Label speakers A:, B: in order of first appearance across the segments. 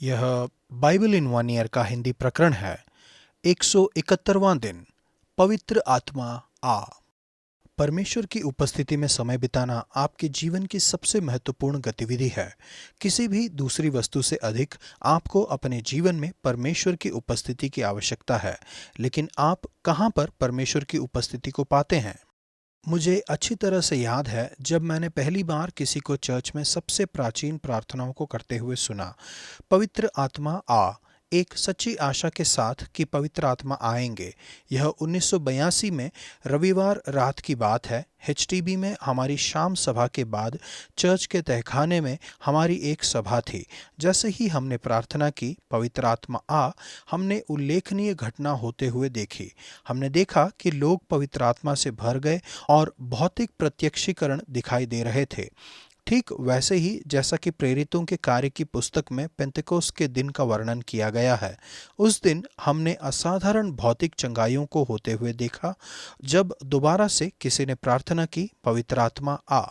A: यह Bible in one year का हिंदी प्रकरण है। 171वां दिन। पवित्र आत्मा आ। परमेश्वर की उपस्थिति में समय बिताना आपके जीवन की सबसे महत्वपूर्ण गतिविधि है। किसी भी दूसरी वस्तु से अधिक आपको अपने जीवन में परमेश्वर की उपस्थिति की आवश्यकता है। लेकिन आप कहाँ पर परमेश्वर की उपस्थिति को पाते हैं? मुझे अच्छी तरह से याद है जब मैंने पहली बार किसी को चर्च में सबसे प्राचीन प्रार्थनाओं को करते हुए सुना, पवित्र आत्मा आ, एक सच्ची आशा के साथ कि पवित्र आत्मा आएंगे। यह 1982 में रविवार रात की बात है। एचटीबी में हमारी शाम सभा के बाद चर्च के तहखाने में हमारी एक सभा थी। जैसे ही हमने प्रार्थना की, पवित्र आत्मा आ, हमने उल्लेखनीय घटना होते हुए देखी। हमने देखा कि लोग पवित्र आत्मा से भर गए और भौतिक प्रत्यक्षीकरण दिखाई दे रहे थे। ठीक वैसे ही जैसा कि प्रेरितों के कार्य की पुस्तक में पेंतेकोस्त के दिन का वर्णन किया गया है। उस दिन हमने असाधारण भौतिक चंगाइयों को होते हुए देखा जब दोबारा से किसी ने प्रार्थना की, पवित्र आत्मा आ।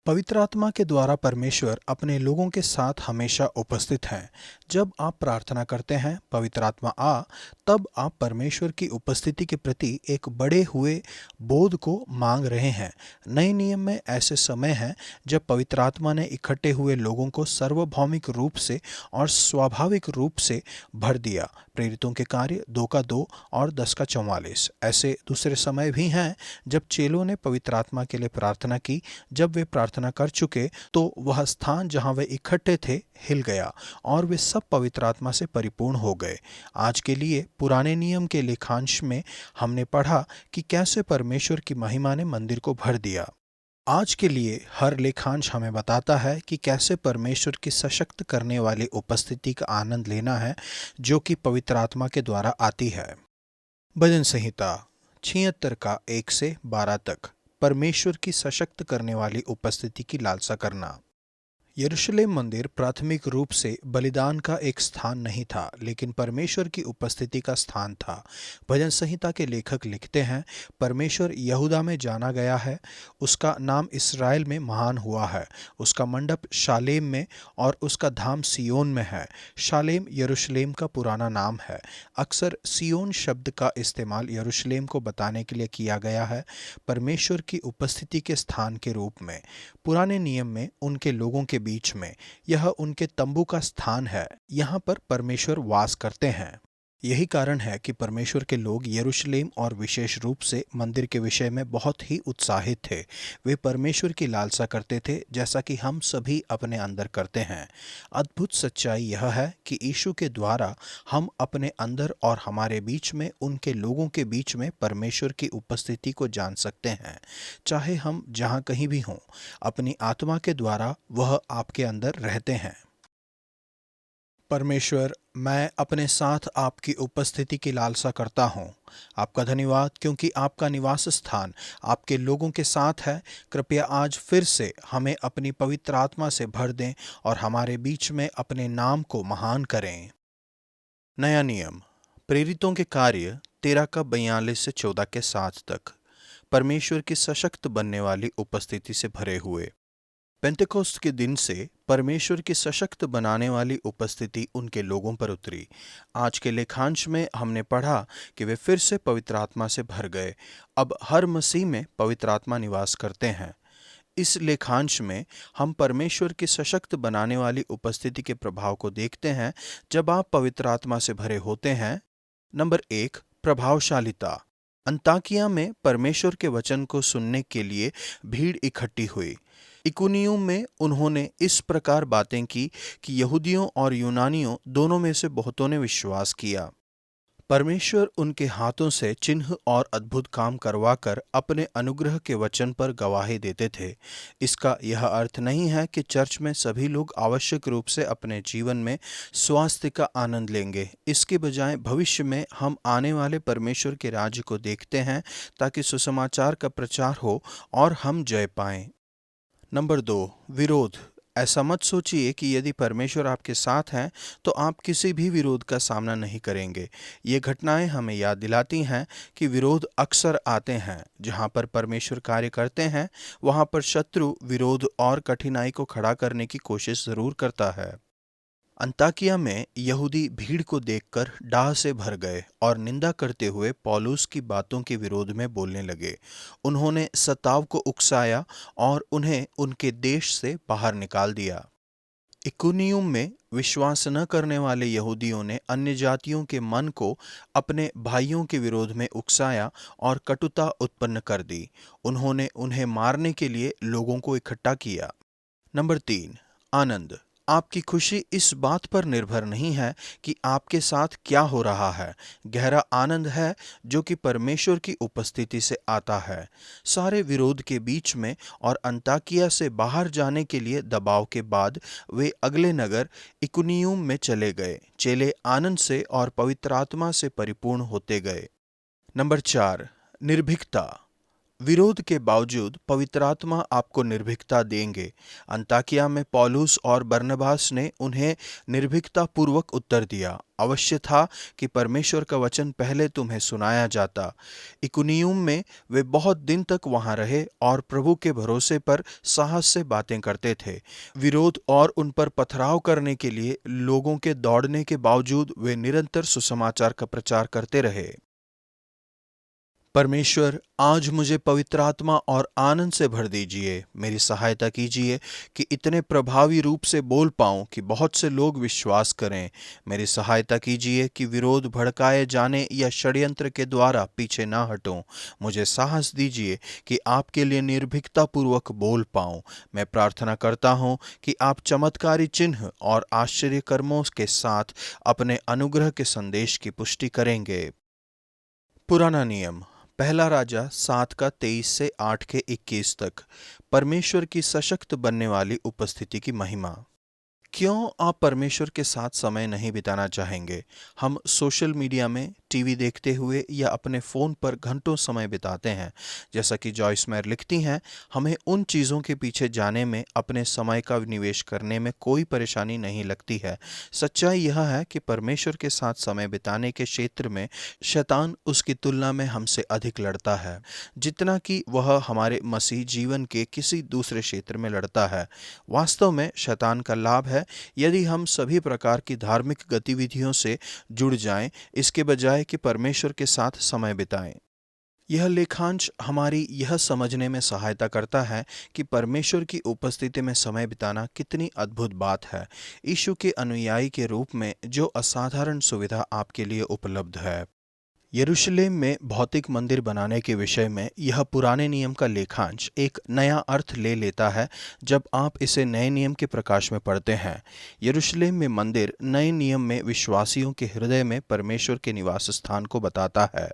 A: पवित्र आत्मा के द्वारा परमेश्वर अपने लोगों के साथ हमेशा उपस्थित हैं। जब आप प्रार्थना करते हैं, पवित्र आत्मा आ, तब आप परमेश्वर की उपस्थिति के प्रति एक बढ़े हुए बोध को मांग रहे हैं। नए नियम में ऐसे समय हैं जब पवित्र आत्मा ने इकट्ठे हुए लोगों को सार्वभौमिक रूप से और स्वाभाविक रूप से भर दिया। प्रेरितों के कार्य 2:2 और 10:44। ऐसे दूसरे समय भी हैं जब चेलों ने पवित्र आत्मा के लिए प्रार्थना की। जब वे प्रार्थना कर चुके तो वह स्थान जहां वे इकट्ठे थे हिल गया और वे सब पवित्र आत्मा से परिपूर्ण हो गए। आज के लिए पुराने नियम के लेखांश में हमने पढ़ा कि कैसे परमेश्वर की महिमा ने मंदिर को भर दिया। आज के लिए हर लेखांश हमें बताता है कि कैसे परमेश्वर की सशक्त करने वाली उपस्थिति का आनंद लेना है, जो कि पवित्र आत्मा के द्वारा आती है। भजन संहिता 76 का 1 से 12 तक। परमेश्वर की सशक्त करने वाली उपस्थिति की लालसा करना। यरूशलेम मंदिर प्राथमिक रूप से बलिदान का एक स्थान नहीं था, लेकिन परमेश्वर की उपस्थिति का स्थान था। भजन संहिता के लेखक लिखते हैं, परमेश्वर यहूदा में जाना गया है, उसका नाम इस्राएल में महान हुआ है। उसका मंडप शालेम में और उसका धाम सियोन में है। शालेम यरूशलेम का पुराना नाम है। अक्सर सियोन शब्द का इस्तेमाल यरूशलेम को बताने के लिए किया गया है, परमेश्वर की उपस्थिति के स्थान के रूप में। पुराने नियम में उनके लोगों के बीच में यह उनके तंबू का स्थान है। यहाँ पर परमेश्वर वास करते हैं। यही कारण है कि परमेश्वर के लोग यरूशलेम और विशेष रूप से मंदिर के विषय में बहुत ही उत्साहित थे। वे परमेश्वर की लालसा करते थे, जैसा कि हम सभी अपने अंदर करते हैं। अद्भुत सच्चाई यह है कि यीशु के द्वारा हम अपने अंदर और हमारे बीच में, उनके लोगों के बीच में परमेश्वर की उपस्थिति को जान सकते हैं। चाहे हम जहाँ कहीं भी हों, अपनी आत्मा के द्वारा वह आपके अंदर रहते हैं। परमेश्वर, मैं अपने साथ आपकी उपस्थिति की लालसा करता हूँ। आपका धन्यवाद क्योंकि आपका निवास स्थान आपके लोगों के साथ है। कृपया आज फिर से हमें अपनी पवित्र आत्मा से भर दें और हमारे बीच में अपने नाम को महान करें। नया नियम। प्रेरितों के कार्य 13 का 42 से 14 के 7 तक। परमेश्वर की सशक्त बनने वाली उपस्थिति से भरे हुए। पेंटेकोस्त के दिन से परमेश्वर की सशक्त बनाने वाली उपस्थिति उनके लोगों पर उतरी। आज के लेखांश में हमने पढ़ा कि वे फिर से पवित्र आत्मा से भर गए। अब हर मसीह में पवित्र आत्मा निवास करते हैं। इस लेखांश में हम परमेश्वर की सशक्त बनाने वाली उपस्थिति के प्रभाव को देखते हैं जब आप पवित्र आत्मा से भरे होते हैं। नंबर 1, प्रभावशालिता। अंताकिया में परमेश्वर के वचन को सुनने के लिए भीड़ इकट्ठी हुई। इकुनियुम में उन्होंने इस प्रकार बातें की कि यहूदियों और यूनानियों दोनों में से बहुतों ने विश्वास किया। परमेश्वर उनके हाथों से चिन्ह और अद्भुत काम करवाकर अपने अनुग्रह के वचन पर गवाही देते थे। इसका यह अर्थ नहीं है कि चर्च में सभी लोग आवश्यक रूप से अपने जीवन में स्वास्थ्य का आनंद लेंगे। इसके बजाय भविष्य में हम आने वाले परमेश्वर के राज्य को देखते हैं ताकि सुसमाचार का प्रचार हो और हम जय पाएं। नंबर 2, विरोध। ऐसा मत सोचिए कि यदि परमेश्वर आपके साथ हैं तो आप किसी भी विरोध का सामना नहीं करेंगे। ये घटनाएं हमें याद दिलाती हैं कि विरोध अक्सर आते हैं। जहां पर परमेश्वर कार्य करते हैं, वहां पर शत्रु विरोध और कठिनाई को खड़ा करने की कोशिश जरूर करता है। अंताकिया में यहूदी भीड़ को देखकर डाह से भर गए और निंदा करते हुए पौलुस की बातों के विरोध में बोलने लगे। उन्होंने सताव को उकसाया और उन्हें उनके देश से बाहर निकाल दिया। इकुनियुम में विश्वास न करने वाले यहूदियों ने अन्य जातियों के मन को अपने भाइयों के विरोध में उकसाया और कटुता उत्पन्न कर दी। उन्होंने उन्हें मारने के लिए लोगों को इकट्ठा किया। नंबर 3, आनंद। आपकी खुशी इस बात पर निर्भर नहीं है कि आपके साथ क्या हो रहा है। गहरा आनंद है जो कि परमेश्वर की उपस्थिति से आता है। सारे विरोध के बीच में और अंताकिया से बाहर जाने के लिए दबाव के बाद वे अगले नगर इकुनियुम में चले गए। चेले आनंद से और पवित्र आत्मा से परिपूर्ण होते गए। नंबर 4, निर्भीकता। विरोध के बावजूद पवित्र आत्मा आपको निर्भीकता देंगे। अंताकिया में पौलुस और बरनबास ने उन्हें निर्भीकता पूर्वक उत्तर दिया। अवश्य था कि परमेश्वर का वचन पहले तुम्हें सुनाया जाता। इकुनियुम में वे बहुत दिन तक वहां रहे और प्रभु के भरोसे पर साहस से बातें करते थे। विरोध और उन पर पथराव करने के लिए लोगों के दौड़ने के बावजूद वे निरंतर सुसमाचार का प्रचार करते रहे। परमेश्वर, आज मुझे पवित्र आत्मा और आनंद से भर दीजिए। मेरी सहायता कीजिए कि इतने प्रभावी रूप से बोल पाऊं कि बहुत से लोग विश्वास करें। मेरी सहायता कीजिए कि विरोध भड़काए जाने या षड्यंत्र के द्वारा पीछे ना हटूं। मुझे साहस दीजिए कि आपके लिए निर्भीकता पूर्वक बोल पाऊं। मैं प्रार्थना करता हूं कि आप चमत्कारी चिन्ह और आश्चर्य कर्मों के साथ अपने अनुग्रह के संदेश की पुष्टि करेंगे। पुराना नियम, पहला राजा 7 का 23 से 8 के 21 तक। परमेश्वर की सशक्त बनने वाली उपस्थिति की महिमा। क्यों आप परमेश्वर के साथ समय नहीं बिताना चाहेंगे? हम सोशल मीडिया में, टीवी देखते हुए या अपने फ़ोन पर घंटों समय बिताते हैं। जैसा कि जॉयस मेयर लिखती हैं, हमें उन चीज़ों के पीछे जाने में अपने समय का निवेश करने में कोई परेशानी नहीं लगती है। सच्चाई यह है कि परमेश्वर के साथ समय बिताने के क्षेत्र में शैतान उसकी तुलना में हमसे अधिक लड़ता है, जितना कि वह हमारे मसीह जीवन के किसी दूसरे क्षेत्र में लड़ता है। वास्तव में शैतान का लाभ है यदि हम सभी प्रकार की धार्मिक गतिविधियों से जुड़ जाएं, इसके बजाय कि परमेश्वर के साथ समय बिताएं। यह लेखांश हमारी यह समझने में सहायता करता है कि परमेश्वर की उपस्थिति में समय बिताना कितनी अद्भुत बात है। यीशु के अनुयायी के रूप में जो असाधारण सुविधा आपके लिए उपलब्ध है। यरूशलेम में भौतिक मंदिर बनाने के विषय में यह पुराने नियम का लेखांश एक नया अर्थ ले लेता है जब आप इसे नए नियम के प्रकाश में पढ़ते हैं। यरूशलेम में मंदिर नए नियम में विश्वासियों के हृदय में परमेश्वर के निवास स्थान को बताता है।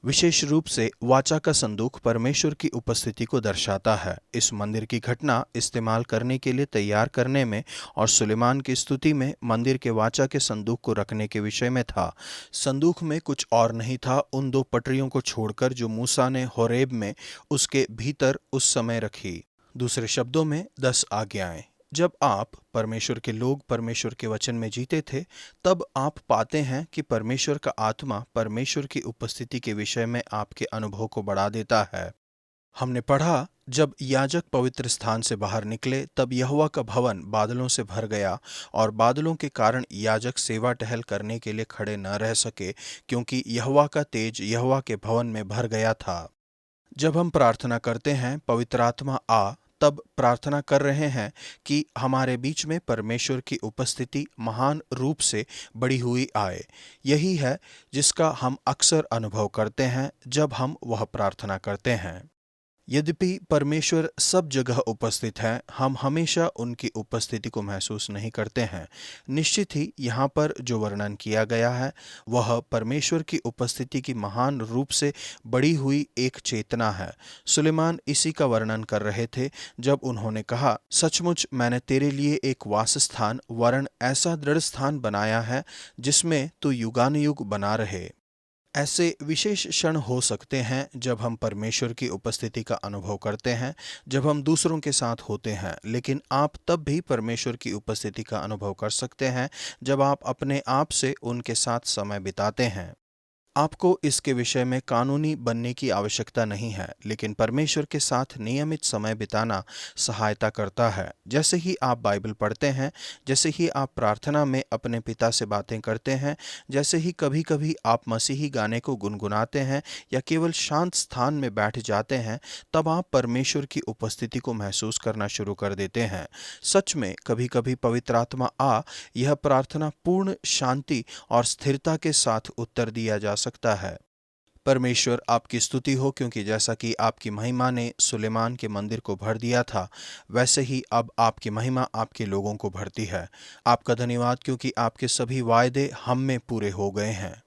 A: विशेष रूप से वाचा का संदूक परमेश्वर की उपस्थिति को दर्शाता है। इस मंदिर की घटना इस्तेमाल करने के लिए तैयार करने में और सुलेमान की स्तुति में मंदिर के वाचा के संदूक को रखने के विषय में था। संदूक में कुछ और नहीं था उन 2 पटरियों को छोड़कर जो मूसा ने होरेब में उसके भीतर उस समय रखी। दूसरे शब्दों में 10 आज्ञाएं। जब आप परमेश्वर के लोग परमेश्वर के वचन में जीते थे, तब आप पाते हैं कि परमेश्वर का आत्मा परमेश्वर की उपस्थिति के विषय में आपके अनुभव को बढ़ा देता है। हमने पढ़ा, जब याजक पवित्र स्थान से बाहर निकले तब यहोवा का भवन बादलों से भर गया और बादलों के कारण याजक सेवा टहल करने के लिए खड़े न रह सके, क्योंकि यहोवा का तेज यहोवा के भवन में भर गया था। जब हम प्रार्थना करते हैं पवित्र आत्मा आ, तब प्रार्थना कर रहे हैं कि हमारे बीच में परमेश्वर की उपस्थिति महान रूप से बढ़ी हुई आए। यही है जिसका हम अक्सर अनुभव करते हैं जब हम वह प्रार्थना करते हैं। यद्यपि परमेश्वर सब जगह उपस्थित है, हम हमेशा उनकी उपस्थिति को महसूस नहीं करते हैं। निश्चित ही यहाँ पर जो वर्णन किया गया है वह परमेश्वर की उपस्थिति की महान रूप से बढ़ी हुई एक चेतना है। सुलेमान इसी का वर्णन कर रहे थे जब उन्होंने कहा, सचमुच मैंने तेरे लिए एक वासस्थान वरन ऐसा दृढ़ स्थान बनाया है जिसमें तू युगानुयुग बना रहे। ऐसे विशेष क्षण हो सकते हैं जब हम परमेश्वर की उपस्थिति का अनुभव करते हैं, जब हम दूसरों के साथ होते हैं, लेकिन आप तब भी परमेश्वर की उपस्थिति का अनुभव कर सकते हैं जब आप अपने आप से उनके साथ समय बिताते हैं। आपको इसके विषय में कानूनी बनने की आवश्यकता नहीं है, लेकिन परमेश्वर के साथ नियमित समय बिताना सहायता करता है। जैसे ही आप बाइबल पढ़ते हैं, जैसे ही आप प्रार्थना में अपने पिता से बातें करते हैं, जैसे ही कभी-कभी आप मसीही गाने को गुनगुनाते हैं या केवल शांत स्थान में बैठ जाते हैं, तब आप परमेश्वर की उपस्थिति को महसूस करना शुरू कर देते हैं। सच में कभी-कभी पवित्र आत्मा यह प्रार्थना पूर्ण शांति और स्थिरता के साथ उत्तर दिया जा सकता है। परमेश्वर आपकी स्तुति हो, क्योंकि जैसा कि आपकी महिमा ने सुलेमान के मंदिर को भर दिया था, वैसे ही अब आपकी महिमा आपके लोगों को भरती है। आपका धन्यवाद, क्योंकि आपके सभी वायदे हम में पूरे हो गए हैं।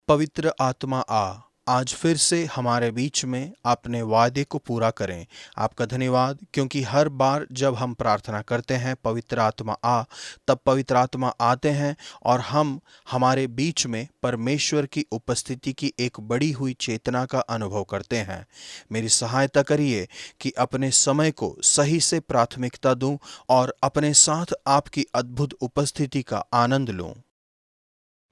A: पवित्र आत्मा आज फिर से हमारे बीच में अपने वादे को पूरा करें। आपका धन्यवाद, क्योंकि हर बार जब हम प्रार्थना करते हैं पवित्र आत्मा तब पवित्र आत्मा आते हैं और हम हमारे बीच में परमेश्वर की उपस्थिति की एक बढ़ी हुई चेतना का अनुभव करते हैं। मेरी सहायता करिए कि अपने समय को सही से प्राथमिकता दूं और अपने साथ आपकी अद्भुत उपस्थिति का आनंद लूं।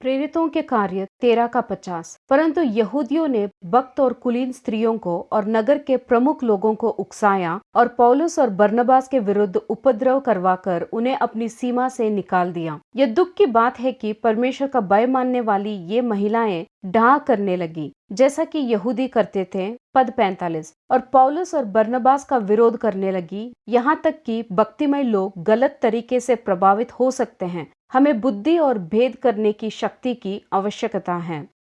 B: प्रेरितों के कार्य 13 का 50। परंतु यहूदियों ने भक्त और कुलीन स्त्रियों को और नगर के प्रमुख लोगों को उकसाया और पौलुस और बरनबास के विरुद्ध उपद्रव करवाकर उन्हें अपनी सीमा से निकाल दिया। यह दुख की बात है कि परमेश्वर का भय मानने वाली ये महिलाएं ढा करने लगी, जैसा कि यहूदी करते थे। पद 45। और पौलुस और बरनबास का विरोध करने लगी, यहाँ तक कि भक्तिमय लोग गलत तरीके से प्रभावित हो सकते हैं। हमें बुद्धि और भेद करने की शक्ति की आवश्यकता है।